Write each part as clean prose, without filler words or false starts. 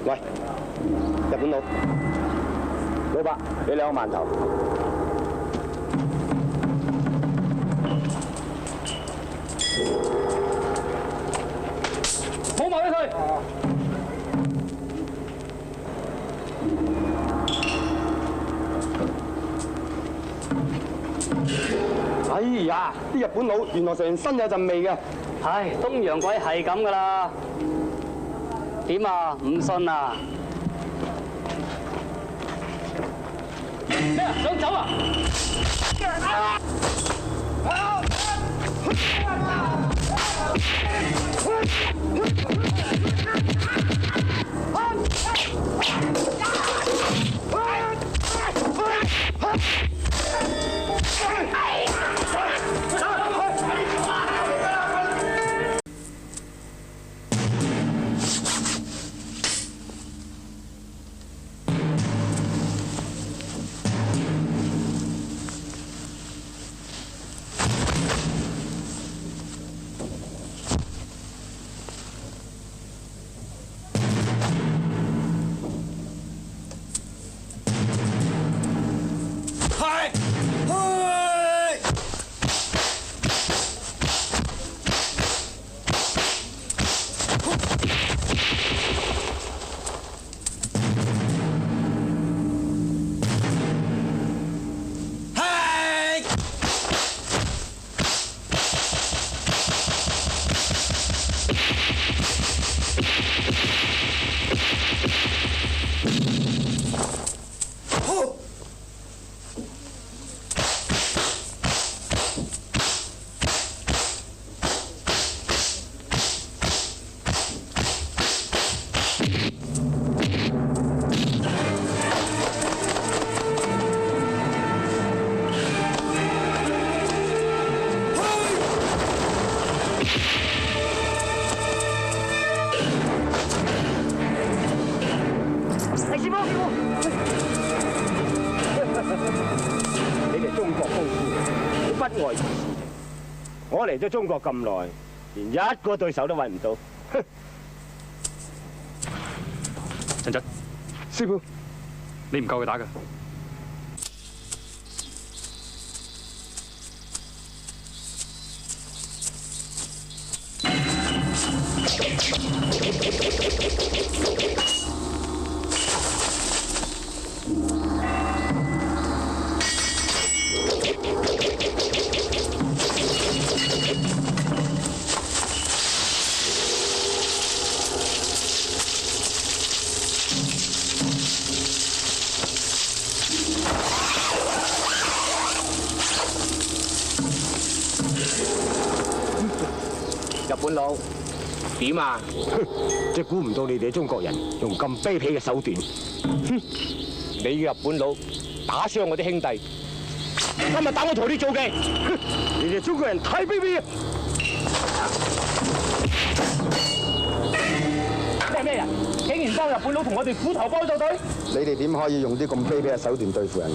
喂，日本佬，老伯，俾2個饅頭。冇埋俾佢。哎呀，啲日本佬原來成身有陣味嘅。唉，東洋鬼係咁噶啦。點啊？唔信啊？咩啊？想走啊？我嚟咗中國咁耐，連一個對手都揾唔到。陳真，師傅，你唔夠佢打㗎。日本佬點啊？即係估唔到你哋中國人用咁卑鄙嘅手段。哼！你日本佬打傷我啲兄弟，今日打我同你做嘅，你哋中國人太卑鄙啊！咩人？竟然幫日本佬同我哋虎頭幫到隊？你哋點可以用啲咁卑鄙嘅手段對付人？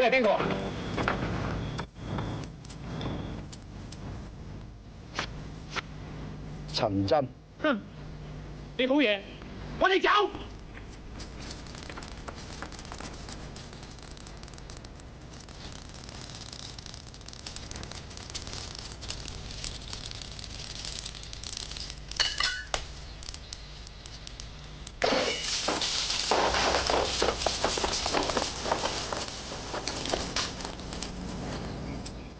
你係邊個？陳真。哼！你好嘢，我哋走。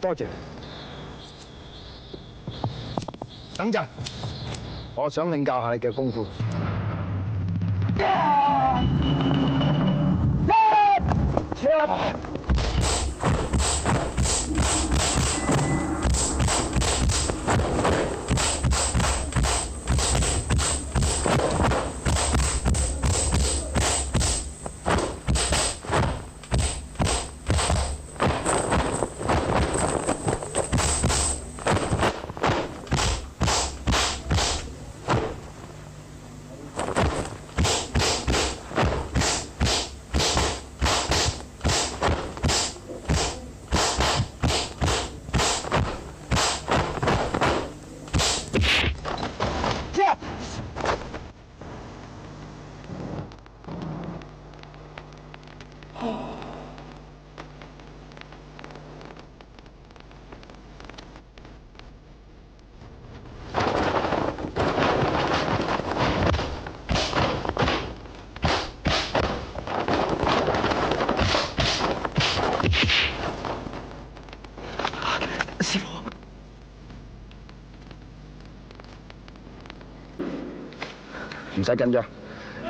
多謝。等陣，我想領教下你嘅功夫。使緊張，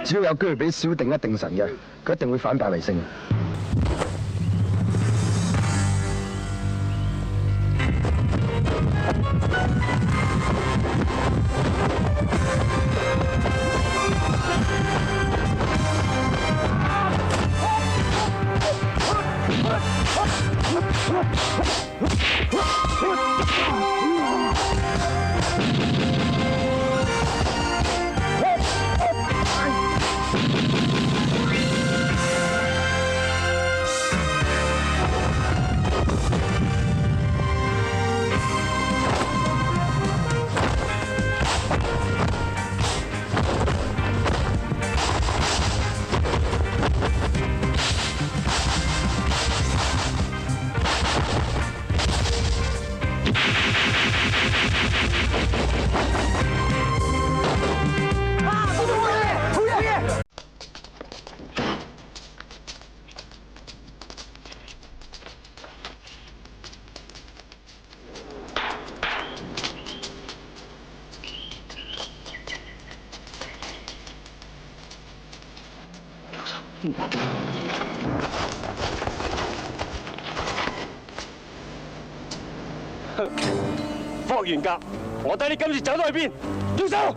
只要有機會俾小定一定神嘅，佢一定會反敗為勝。霍元甲，我睇你今次走到去邊？住手！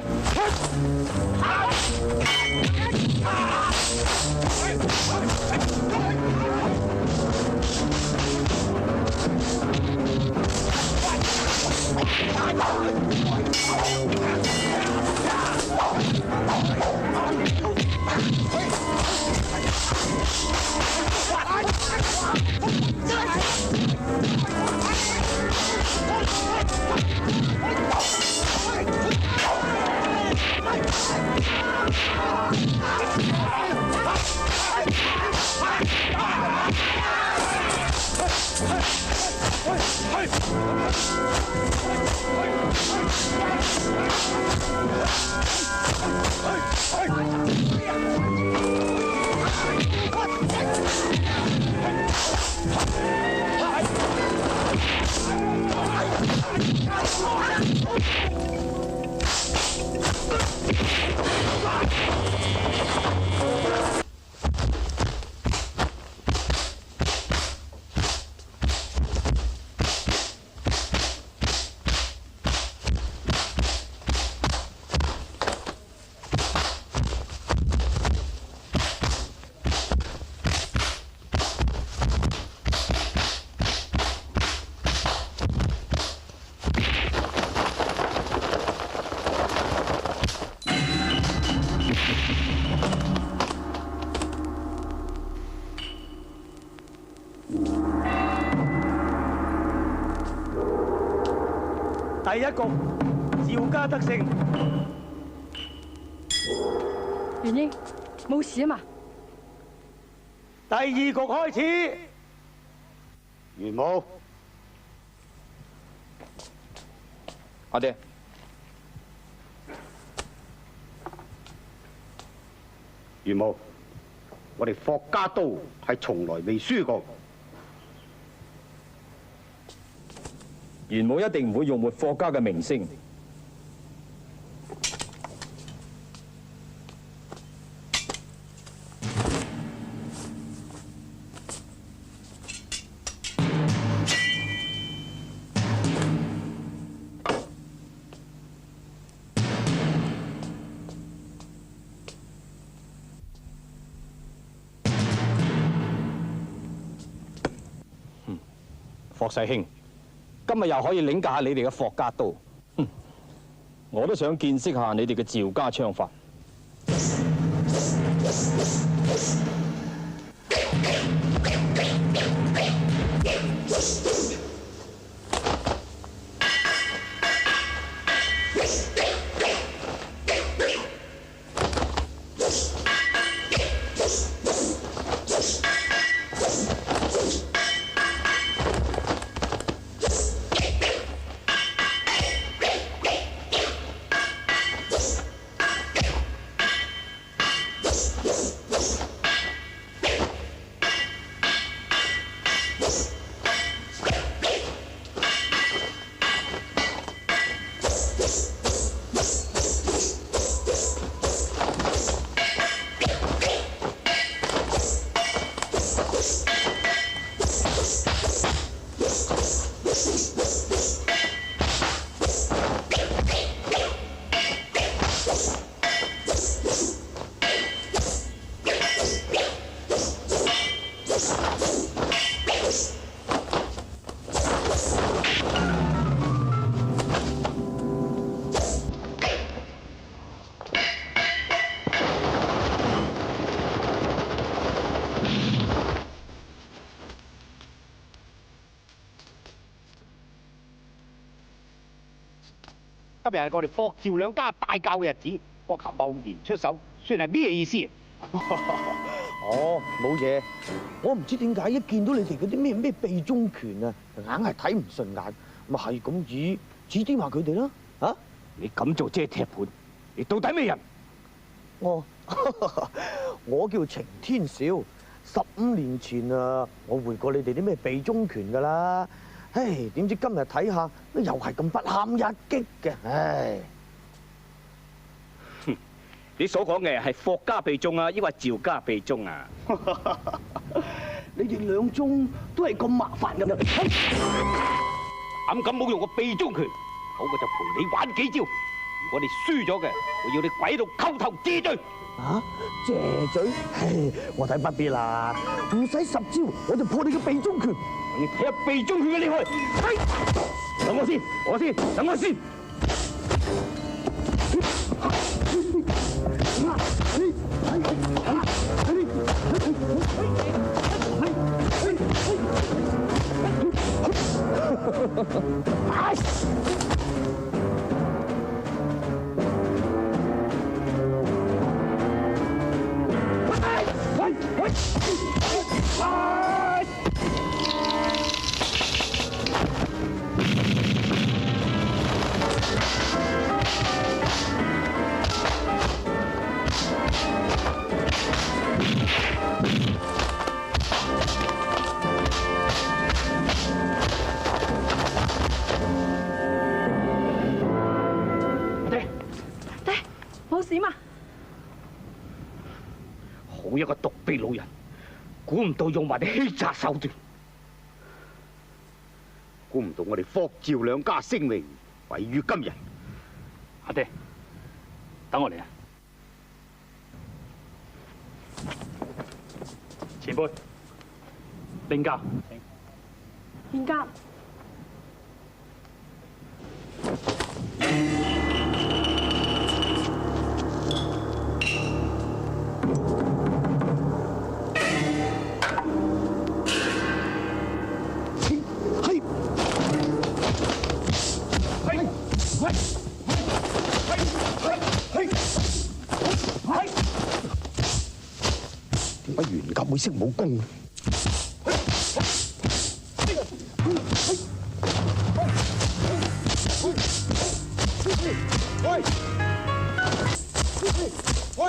第一局，趙家得勝。元英，冇事啊嘛？第二局開始，元武，阿爹，元武，我哋霍家都係從來未輸過。元武一定唔會用沒霍家嘅名聲。霍世兄，今日又可以領教下你哋嘅霍家刀，我都想見識下你哋嘅趙家槍法。今日係我哋霍趙兩家大教嘅日子，閣下貿然出手，算係咩意思？哦，冇嘢。我唔知點解一見到你哋嗰啲咩秘中拳啊，硬係睇唔順眼，咪係咁指點下佢哋啦。啊！你咁做即係踢盤，你到底咩人？我叫程天少，15年前啊，我會過你哋啲咩秘中拳噶啦。唉，點知今日睇下，又係咁不堪一擊嘅，唉！你所講嘅係霍家秘宗啊，抑或趙家秘宗啊？你哋兩宗都係咁麻煩嘅咩？膽敢冇用個秘宗拳，好我就陪你玩幾招。如果你輸咗嘅，我要你跪喺度叩頭謝罪。啊！謝罪？唉，我睇不必啦，唔使10招我就破你嘅秘中拳。我要睇下秘中拳嘅厲害。等我先，等我先。冇事嘛？好一個獨臂老人，估唔到用埋啲欺詐手段，估唔到我哋霍趙兩家聲名毀於今日。阿爹，等我嚟啊！前輩，令教。現家點解袁甲會識武功？喂！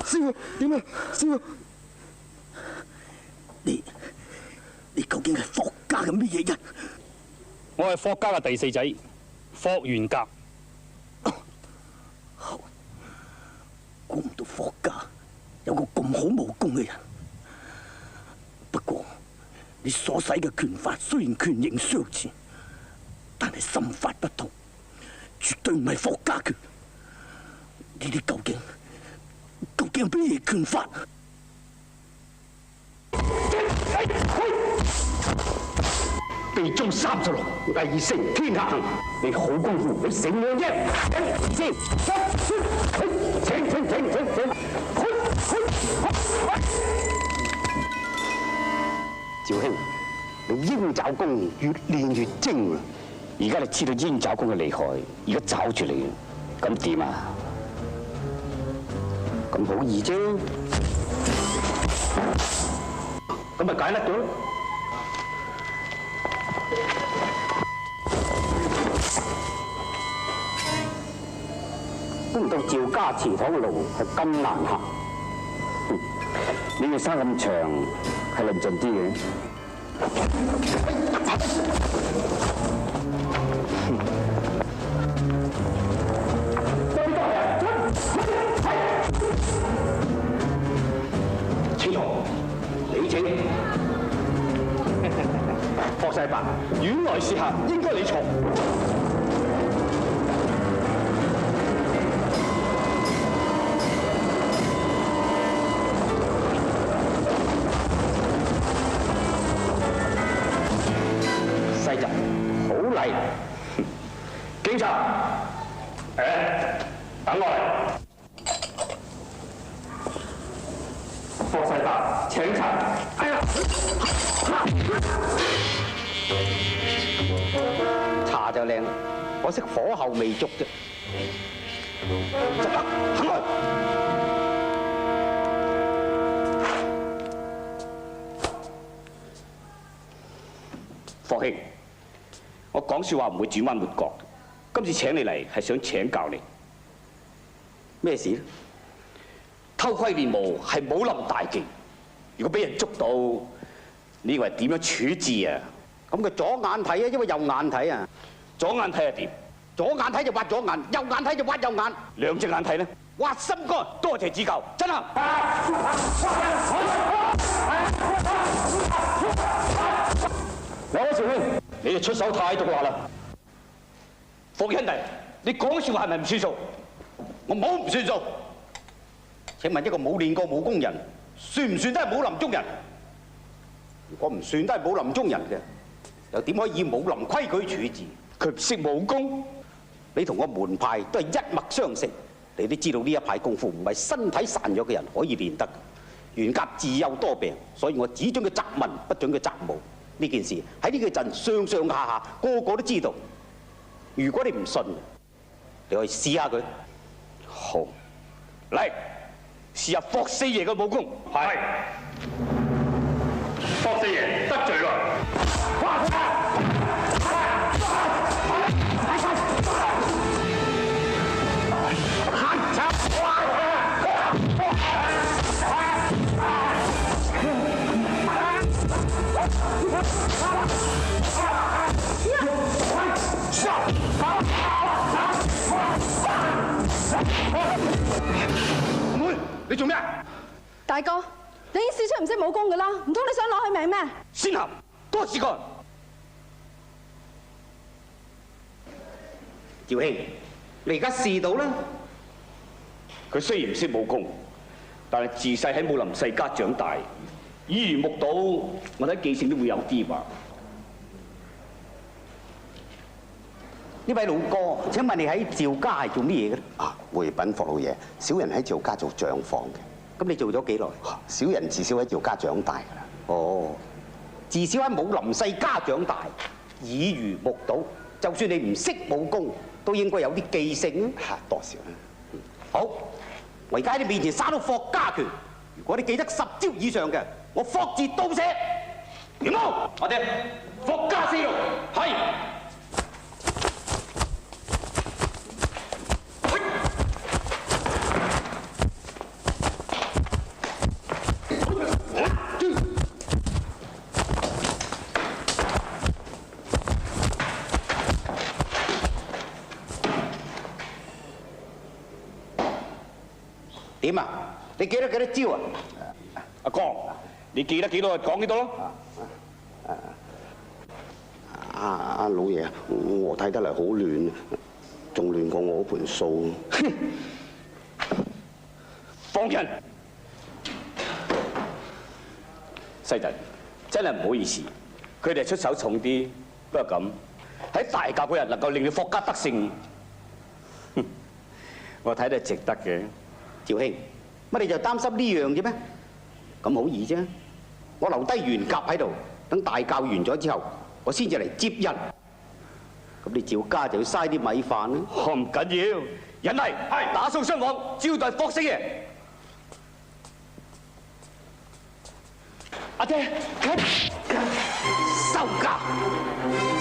師傅，點啊？師傅，你究竟係霍家嘅咩嘢人？我係霍家嘅第4仔，霍元甲。估唔到霍家有個咁好武功嘅人。不過你所使嘅拳法雖然拳形相似，但係心法不同，絕對唔係霍家拳。呢啲究竟係咩嘢拳法？秘宗36，藝勝天下行。你好功夫，你成樣啫。先，請。趙兄，你鷹爪功越練越精啊！而家你知道鷹爪功嘅厲害，而家找住你，咁點啊？咁好易啫，咁咪解甩咗咯。估唔到趙家祠堂嘅路係咁難行，你嘅生咁長係論盡啲嘅。請坐，你請。霍世伯，原來是客，應該你坐。世侄，好禮。警察，等我嚟。霍世伯，請查。哎呀！茶就靚，可惜火候未足啫。執啦，行來。霍兄，我講説話唔會轉彎抹角，今次請你嚟係想請教你咩事咧？偷窺練武係武林大忌，如果俾人捉到，你以為點樣處置啊？咁佢左眼睇啊，因為右眼睇啊。左眼睇係點？左眼睇就挖左眼，右眼睇就挖右眼。兩隻眼睇咧，挖心肝。多謝指教，真行。兩位少兄，你哋出手太毒辣啦！霍兄弟，你講説話係咪唔算數？我冇唔算數。請問一個冇練過武功人，算唔算都係武林中人？如果唔算都係武林中人嘅，又點可以以武林規矩處置？佢唔識武功，你同我門派都係一脈相承，你都知道呢一派功夫唔係身體孱弱嘅人可以練得。袁甲自幼多病，所以我只准佢習文，不准佢習武。呢件事喺呢個陣上上下下個個都知道。如果你唔信，你可以試下佢。好，嚟試下霍四爺嘅武功。係。霍四爺得罪啦！妹，你做咩啊？大哥，你已經試出唔識武功噶啦，唔通你想攞佢命咩？先行，多事幹。趙兄，你而家試到啦。佢雖然唔識武功，但係自細喺武林世家長大，耳濡目睹，我睇記性都會有啲吧。呢位老哥，請問你喺趙家係做咩嘢嘅咧？啊，回稟霍老爺，小人喺趙家做賬房嘅。咁你做咗幾耐？小人自小喺趙家長大㗎啦。哦，自小喺武林世家長大，耳濡目睹，就算你唔識武功，都應該有啲記性啊。嚇，多少啦？好，我而家喺你面前耍到霍家拳，如果你記得10招以上嘅，我霍字刀寫。點啊？我哋霍家四玉係。點啊？你記得幾多招啊？阿江，你記得幾多就講幾多咯。阿老爺，我睇得嚟好亂，仲亂過我盤數。放人！世侄，真係唔好意思，佢哋出手重啲，不過咁喺大甲嗰日能夠令你霍家得勝，我睇都係值得嘅。趙兄，乜你就擔心呢樣啫咩？咁好易啫！我留低袁甲喺度，等大教完咗之後，我先至嚟接人。咁你趙家就要嘥啲米飯啦。唔緊要，人嚟，打掃雙房，招待霍四爺。阿姐，收家。